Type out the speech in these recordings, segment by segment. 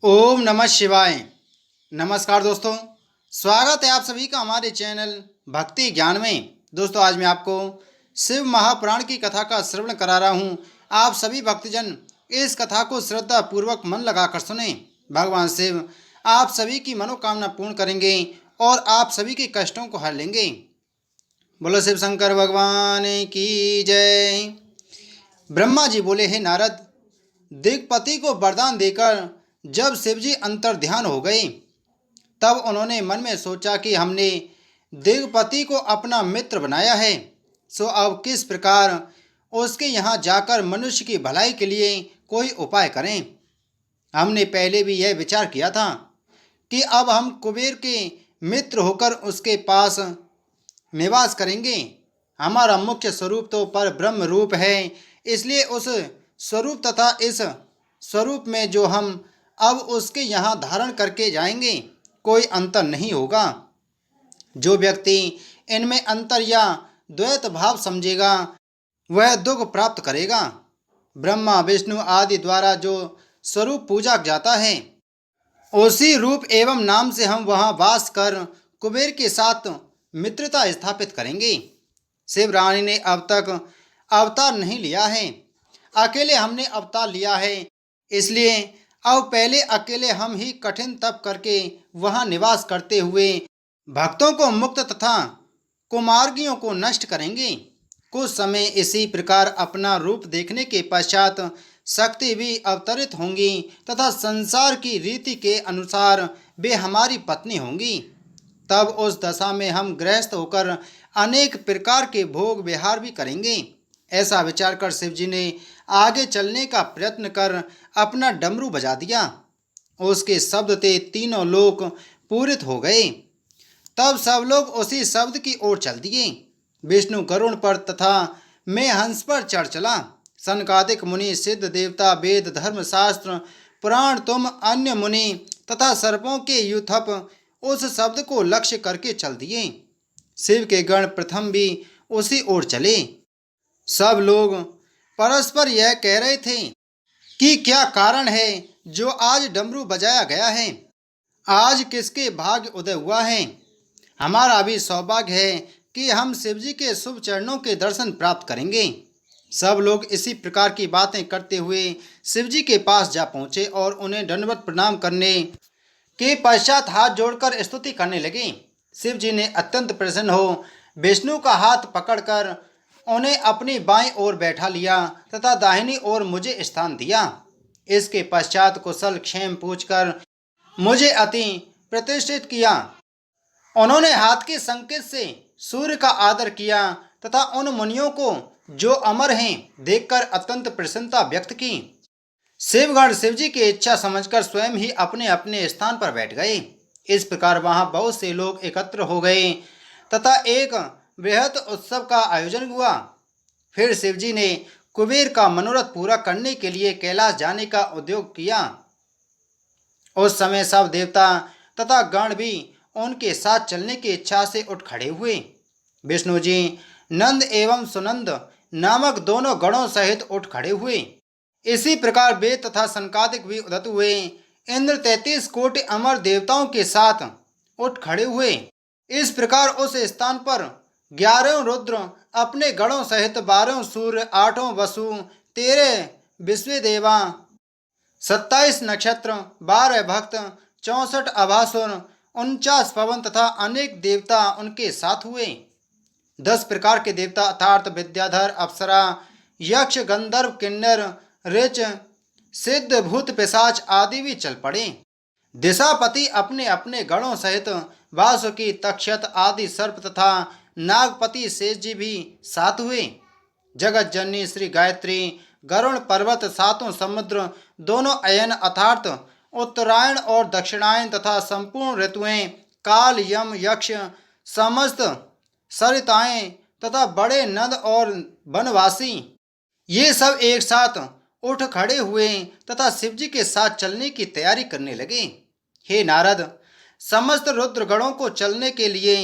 ओम नमः शिवाय। नमस्कार दोस्तों, स्वागत है आप सभी का हमारे चैनल भक्ति ज्ञान में। दोस्तों, आज मैं आपको शिव महापुराण की कथा का श्रवण करा रहा हूँ। आप सभी भक्तजन इस कथा को श्रद्धा पूर्वक मन लगाकर सुने। भगवान शिव आप सभी की मनोकामना पूर्ण करेंगे और आप सभी के कष्टों को हर लेंगे। बोलो शिव शंकर भगवान की जय। ब्रह्मा जी बोले, हे नारद, दिग्पति को वरदान देकर जब शिवजी अंतर ध्यान हो गए, तब उन्होंने मन में सोचा कि हमने दिग्पति को अपना मित्र बनाया है, सो अब किस प्रकार उसके यहाँ जाकर मनुष्य की भलाई के लिए कोई उपाय करें। हमने पहले भी यह विचार किया था कि अब हम कुबेर के मित्र होकर उसके पास निवास करेंगे। हमारा मुख्य स्वरूप तो पर ब्रह्म रूप है, इसलिए उस स्वरूप तथा इस स्वरूप में जो हम अब उसके यहाँ धारण करके जाएंगे, कोई अंतर नहीं होगा। जो व्यक्ति इनमें अंतर या द्वैत भाव समझेगा, वह दुख प्राप्त करेगा। ब्रह्मा विष्णु आदि द्वारा जो स्वरूप पूजा जाता है, उसी रूप एवं नाम से हम वहाँ वास कर कुबेर के साथ मित्रता स्थापित करेंगे। शिव रानी ने अब तक अवतार नहीं लिया है, अकेले हमने अवतार लिया है। इसलिए अब पहले अकेले हम ही कठिन तप करके वहाँ निवास करते हुए भक्तों को मुक्त तथा कुमार्गियों को नष्ट करेंगे। कुछ समय इसी प्रकार अपना रूप देखने के पश्चात शक्ति भी अवतरित होंगी तथा संसार की रीति के अनुसार वे हमारी पत्नी होंगी। तब उस दशा में हम गृहस्थ होकर अनेक प्रकार के भोग विहार भी करेंगे। ऐसा विचार कर शिवजी ने आगे चलने का प्रयत्न कर अपना डमरू बजा दिया। उसके शब्द से तीनों लोक पूरित हो गए। तब सब लोग उसी शब्द की ओर चल दिए। विष्णु गरुड़ पर तथा मैं हंस पर चढ़ चला। सनकादिक मुनि, सिद्ध देवता, वेद, धर्म, शास्त्र, पुराण, तुम, अन्य मुनि तथा सर्पों के यूथप उस शब्द को लक्ष्य करके चल दिए। शिव के गण प्रथम भी उसी ओर चले। सब लोग परस्पर यह कह रहे थे कि क्या कारण है जो आज डमरू बजाया गया है। आज किसके भाग्य उदय हुआ है। हमारा भी सौभाग्य है कि हम शिवजी के शुभ चरणों के दर्शन प्राप्त करेंगे। सब लोग इसी प्रकार की बातें करते हुए शिवजी के पास जा पहुँचे और उन्हें दंडवत प्रणाम करने के पश्चात हाथ जोड़कर स्तुति करने लगे। शिव जी ने अत्यंत प्रसन्न हो विष्णु का हाथ पकड़कर उन्हें अपनी बाईं ओर बैठा लिया तथा दाहिनी ओर मुझे स्थान दिया। इसके पश्चात कुशल क्षेम पूछकर मुझे अति प्रतिष्ठित किया। उन्होंने हाथ के संकेत से सूर्य का आदर किया तथा उन मुनियों को जो अमर हैं देखकर अत्यंत प्रसन्नता व्यक्त की। शिवगण शिवजी की इच्छा समझकर स्वयं ही अपने अपने स्थान पर बैठ गए। इस प्रकार वहां बहुत से लोग एकत्र हो गए तथा एक बृहत उत्सव का आयोजन हुआ। फिर शिवजी ने कुबेर का मनोरथ पूरा करने के लिए कैलाश जाने का उद्योग किया। उस समय सब देवता तथा गण भी उनके साथ चलने की इच्छा से उठ खड़े हुए। विष्णु जी नंद एवं सुनंद नामक दोनों गणों सहित उठ खड़े हुए। इसी प्रकार वेद तथा सनकादिक भी उदत हुए। इंद्र 33 कोटि अमर देवताओं के साथ उठ खड़े हुए। इस प्रकार उस स्थान पर 11 रुद्र अपने गणों सहित 12 सूर्य, 8 वसु, 13 विश्व देवा, 27 नक्षत्र, 12 भक्त, 64 अभासुर, 49 पवन तथा अनेक देवता उनके साथ हुए। 10 प्रकार के देवता अर्थात विद्याधर, अप्सरा, यक्ष, गंधर्व, किन्नर, ऋच, सिद्ध, भूत, पिशाच आदि भी चल पड़े। दिशापति अपने अपने गणों सहित वासुकी, तक्षत आदि सर्प तथा नागपति शेष जी भी साथ हुए। जगत जननी श्री गायत्री, गरुण पर्वत, सातों समुद्र, दोनों अयन अर्थात उत्तरायण और दक्षिणायन तथा संपूर्ण ऋतुएं, काल, यम, यक्ष, समस्त सरिताएं तथा बड़े नद और वनवासी, ये सब एक साथ उठ खड़े हुए तथा शिवजी के साथ चलने की तैयारी करने लगे। हे नारद, समस्त रुद्रगणों को चलने के लिए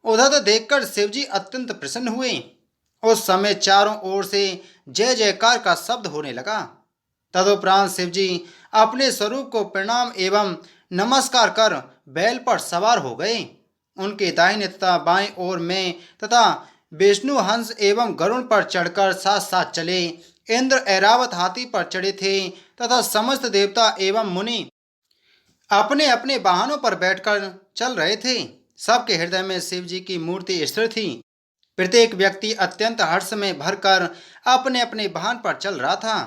उधर देखकर शिवजी अत्यंत प्रसन्न हुए। उस समय चारों ओर से जय जयकार का शब्द होने लगा। तदुपरांत शिवजी अपने स्वरूप को प्रणाम एवं नमस्कार कर बैल पर सवार हो गए। उनके दाहिने तथा बाएं ओर में तथा विष्णु हंस एवं गरुड़ पर चढ़कर साथ साथ चले। इंद्र ऐरावत हाथी पर चढ़े थे तथा समस्त देवता एवं मुनि अपने अपने वाहनों पर बैठकर चल रहे थे। सबके हृदय में शिव जी की मूर्ति स्थिर थी। प्रत्येक व्यक्ति अत्यंत हर्ष में भरकर अपने अपने वाहन पर चल रहा था।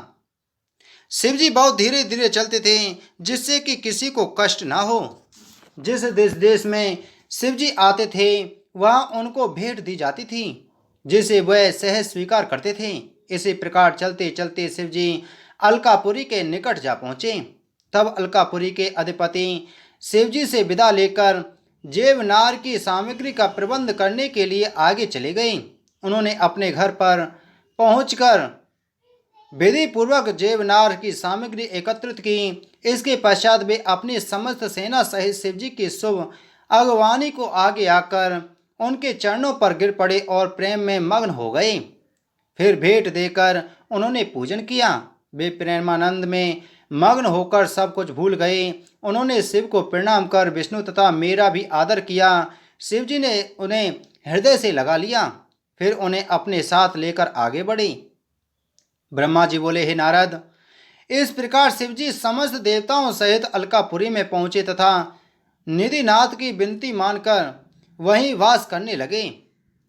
शिव जी बहुत धीरे धीरे चलते थे जिससे कि किसी को कष्ट ना हो। जिस देश देश में शिव जी आते थे वहाँ उनको भेंट दी जाती थी जिसे वह सहज स्वीकार करते थे। इसी प्रकार चलते चलते शिव जी अलकापुरी के निकट जा पहुँचे। तब अलकापुरी के अधिपति शिव जी से विदा लेकर जेवनार की सामग्री का प्रबंध करने के लिए आगे चले गए। उन्होंने अपने घर पर पहुंचकर विधि पूर्वक जेवनार की सामग्री एकत्रित की। इसके पश्चात वे अपनी समस्त सेना सहित शिवजी की शुभ अगवानी को आगे आकर उनके चरणों पर गिर पड़े और प्रेम में मग्न हो गए। फिर भेंट देकर उन्होंने पूजन किया। वे प्रेमानंद में मग्न होकर सब कुछ भूल गए। उन्होंने शिव को प्रणाम कर विष्णु तथा मेरा भी आदर किया। शिव जी ने उन्हें हृदय से लगा लिया। फिर उन्हें अपने साथ लेकर आगे बढ़े। ब्रह्मा जी बोले, हे नारद, इस प्रकार शिव जी समस्त देवताओं सहित अलकापुरी में पहुंचे तथा निधिनाथ की विनती मानकर वहीं वास करने लगे।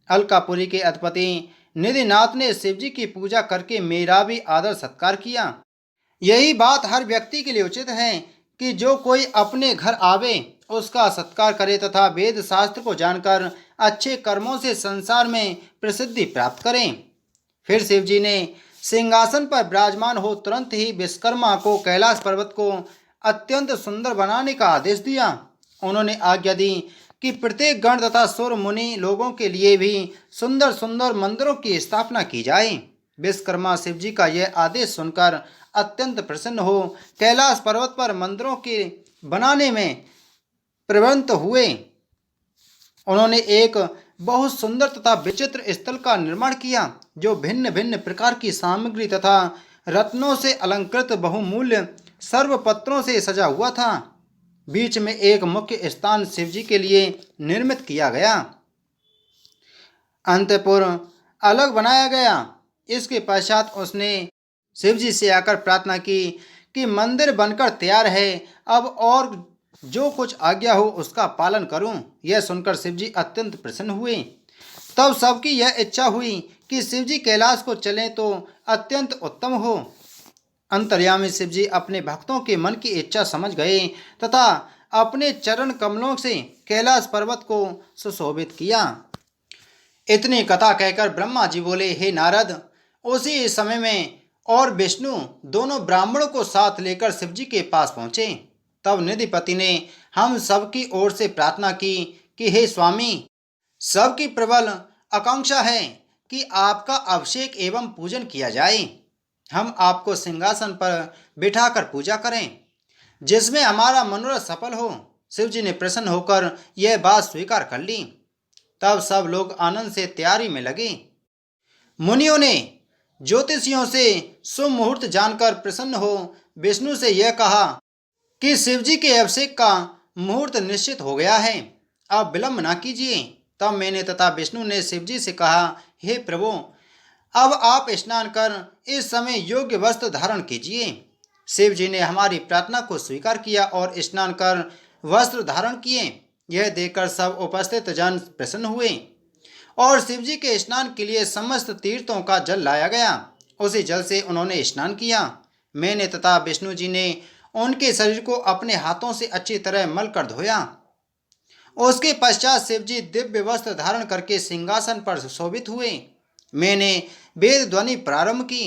अलकापुरी के अधिपति निधिनाथ ने शिव जी की पूजा करके मेरा भी आदर सत्कार किया। यही बात हर व्यक्ति के लिए उचित है कि जो कोई अपने घर आवे उसका सत्कार करे तथा वेद शास्त्र को जानकर अच्छे कर्मों से संसार में प्रसिद्धि प्राप्त करें। फिर शिव जी ने सिंहासन पर विराजमान हो तुरंत ही विश्वकर्मा को कैलाश पर्वत को अत्यंत सुंदर बनाने का आदेश दिया। उन्होंने आज्ञा दी कि प्रत्येक गण तथा सुर मुनि लोगों के लिए भी सुंदर सुंदर मंदिरों की स्थापना की जाए। विश्वकर्मा शिव जी का यह आदेश सुनकर अत्यंत प्रसन्न हो कैलाश पर्वत पर मंदिरों के बनाने में प्रवृत्त हुए। उन्होंने एक बहुत सुंदर तथा विचित्र स्थल का निर्माण किया जो भिन्न भिन्न प्रकार की सामग्री तथा रत्नों से अलंकृत बहुमूल्य सर्वपत्रों से सजा हुआ था। बीच में एक मुख्य स्थान शिवजी के लिए निर्मित किया गया। अंतपुर अलग बनाया गया। इसके पश्चात उसने शिवजी से आकर प्रार्थना की कि मंदिर बनकर तैयार है, अब और जो कुछ आज्ञा हो उसका पालन करूं। यह सुनकर शिवजी अत्यंत प्रसन्न हुए। तब सबकी यह इच्छा हुई कि शिवजी कैलाश को चलें तो अत्यंत उत्तम हो। अंतर्यामी शिवजी अपने भक्तों के मन की इच्छा समझ गए तथा अपने चरण कमलों से कैलाश पर्वत को सुशोभित किया। इतनी कथा कहकर ब्रह्मा जी बोले, हे नारद, उसी समय में और विष्णु दोनों ब्राह्मणों को साथ लेकर शिवजी के पास पहुंचे। तब निधिपति ने हम सबकी ओर से प्रार्थना की कि हे स्वामी, सबकी प्रबल आकांक्षा है कि आपका अभिषेक एवं पूजन किया जाए। हम आपको सिंहासन पर बिठाकर पूजा करें जिसमें हमारा मनोरथ सफल हो। शिवजी ने प्रसन्न होकर यह बात स्वीकार कर ली। तब सब लोग आनंद से तैयारी में लगे। मुनियों ने ज्योतिषियों से शुभ मुहूर्त जानकर प्रसन्न हो विष्णु से यह कहा कि शिवजी के अभिषेक का मुहूर्त निश्चित हो गया है, अब विलंब ना कीजिए। तब मैंने तथा विष्णु ने शिवजी से कहा, हे प्रभु, अब आप स्नान कर इस समय योग्य वस्त्र धारण कीजिए। शिव जी ने हमारी प्रार्थना को स्वीकार किया और स्नान कर वस्त्र धारण किए। यह देखकर सब उपस्थित जन प्रसन्न हुए और शिव जी के स्नान के लिए समस्त तीर्थों का जल लाया गया। उसी जल से उन्होंने स्नान किया। मैंने तथा विष्णु जी ने उनके शरीर को अपने हाथों से अच्छी तरह मल कर धोया। उसके पश्चात शिव जी दिव्य वस्त्र धारण करके सिंहासन पर सुशोभित हुए। मैंने वेद ध्वनि प्रारंभ की।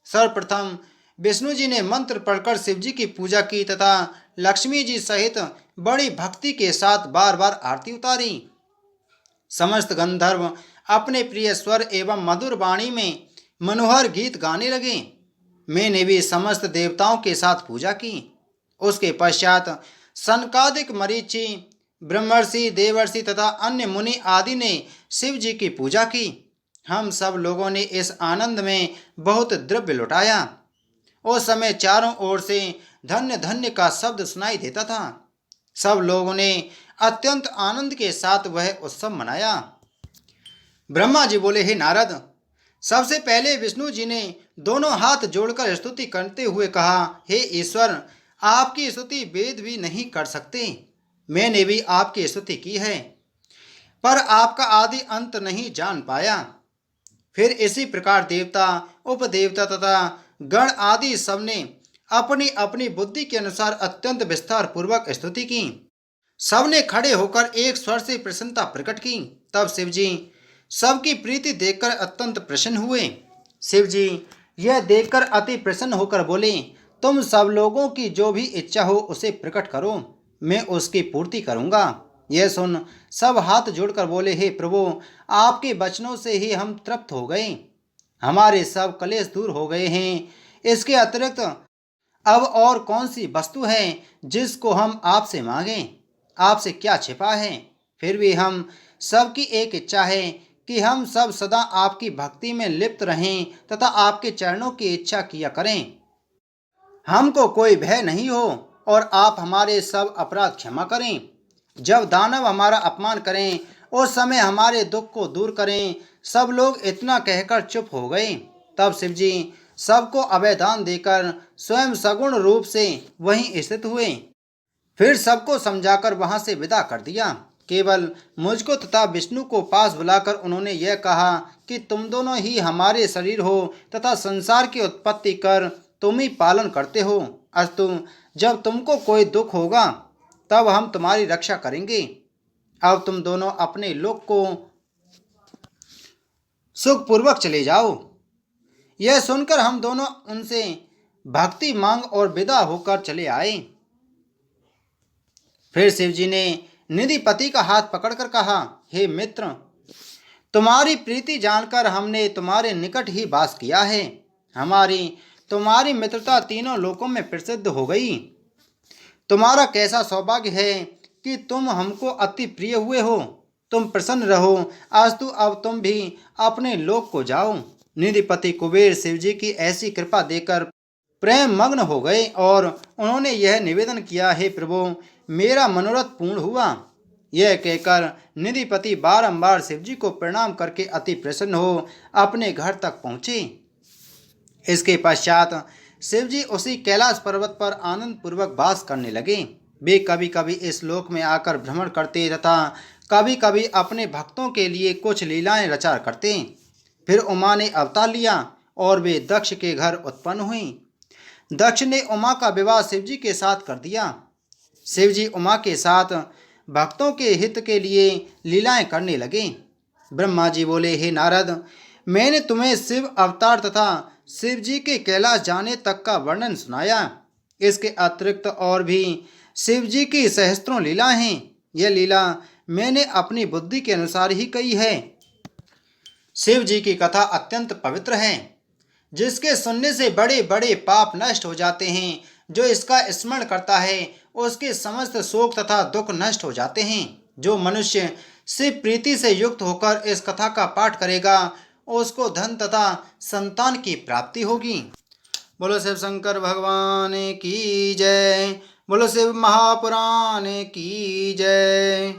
सर्वप्रथम विष्णु जी ने मंत्र पढ़कर शिव जी की पूजा की तथा लक्ष्मी जी सहित बड़ी भक्ति के साथ बार बार आरती उतारी। समस्त गंधर्व अपने प्रिय स्वर एवं मधुर वाणी में मनोहर गीत गाने लगे। मैंने भी समस्त देवताओं के साथ पूजा की। उसके पश्चात सनकादिक मरीचि, ब्रह्मर्षि, देवर्षि तथा अन्य मुनि आदि ने शिव जी की पूजा की। हम सब लोगों ने इस आनंद में बहुत द्रव्य लुटाया। उस समय चारों ओर से धन्य धन्य का शब्द सुनाई देता था। सब लोगों ने अत्यंत आनंद के साथ वह उत्सव मनाया। ब्रह्मा जी बोले, हे नारद, सबसे पहले विष्णु जी ने दोनों हाथ जोड़कर स्तुति करते हुए कहा, हे ईश्वर, आपकी स्तुति वेद भी नहीं कर सकते। मैंने भी आपकी स्तुति की है, पर आपका आदि अंत नहीं जान पाया। फिर इसी प्रकार देवता, उपदेवता तथा गण आदि सबने अपनी अपनी बुद्धि के अनुसार अत्यंत विस्तार पूर्वक स्तुति की। सबने खड़े होकर एक स्वर से प्रसन्नता प्रकट की। तब शिवजी सबकी प्रीति देखकर अत्यंत प्रसन्न हुए। शिवजी यह देखकर अति प्रसन्न होकर बोले, तुम सब लोगों की जो भी इच्छा हो उसे प्रकट करो, मैं उसकी पूर्ति करूंगा। यह सुन सब हाथ जोड़कर बोले, हे प्रभु, आपके वचनों से ही हम तृप्त हो गए, हमारे सब कलेश दूर हो गए हैं। इसके अतिरिक्त अब और कौन सी वस्तु है जिसको हम आपसे मांगें? आपसे क्या छिपा है? फिर भी हम सबकी एक इच्छा है कि हम सब सदा आपकी भक्ति में लिप्त रहें तथा आपके चरणों की इच्छा किया करें। हमको कोई भय नहीं हो और आप हमारे सब अपराध क्षमा करें। जब दानव हमारा अपमान करें उस समय हमारे दुख को दूर करें। सब लोग इतना कहकर चुप हो गए। तब शिवजी सबको अभयदान देकर स्वयं सगुण रूप से वहीं स्थित हुए। फिर सबको समझाकर वहां से विदा कर दिया। केवल मुझको तथा विष्णु को पास बुलाकर उन्होंने यह कहा कि तुम दोनों ही हमारे शरीर हो तथा संसार की उत्पत्ति कर तुम ही पालन करते हो। अस्तु, जब तुमको कोई दुख होगा तब हम तुम्हारी रक्षा करेंगे। अब तुम दोनों अपने लोक को सुखपूर्वक चले जाओ। यह सुनकर हम दोनों उनसे भक्ति मांग और विदा होकर चले आए। फिर शिवजी ने निधिपति का हाथ पकड़कर कहा, हे मित्र, तुम्हारी प्रीति जानकर हमने तुम्हारे निकट ही वास किया है। हमारी तुम्हारी मित्रता तीनों लोकों में प्रसिद्ध हो गई। तुम्हारा कैसा सौभाग्य है कि तुम हमको अति प्रिय हुए हो। तुम प्रसन्न रहो। अस्तु, अब तुम भी अपने लोक को जाओ। निधिपति कुबेर शिवजी की ऐसी कृपा देकर प्रेम मग्न हो गए और उन्होंने यह निवेदन किया, हे प्रभु, मेरा मनोरथ पूर्ण हुआ। यह कहकर निधिपति बारंबार शिवजी को प्रणाम करके अति प्रसन्न हो अपने घर तक पहुँचे। इसके पश्चात शिवजी उसी कैलाश पर्वत पर आनंद पूर्वक वास करने लगे। वे कभी कभी इस लोक में आकर भ्रमण करते तथा कभी कभी अपने भक्तों के लिए कुछ लीलाएं रचा करते। फिर उमा ने अवतार लिया और वे दक्ष के घर उत्पन्न हुई। दक्ष ने उमा का विवाह शिवजी के साथ कर दिया। शिवजी उमा के साथ भक्तों के हित के लिए लीलाएं करने लगे। ब्रह्मा जी बोले, हे नारद, मैंने तुम्हें शिव अवतार तथा शिवजी के कैलाश जाने तक का वर्णन सुनाया। इसके अतिरिक्त और भी शिवजी की सहस्त्रों लीला हैं। यह लीला मैंने अपनी बुद्धि के अनुसार ही कही है। शिवजी की कथा अत्यंत पवित्र है, जिसके सुनने से बड़े बड़े पाप नष्ट हो जाते हैं। जो इसका स्मरण करता है उसके समस्त शोक तथा दुख नष्ट हो जाते हैं। जो मनुष्य शिव प्रीति से युक्त होकर इस कथा का पाठ करेगा उसको धन तथा संतान की प्राप्ति होगी। बोलो शिव शंकर भगवान की जय। बोलो शिव महापुराण की जय।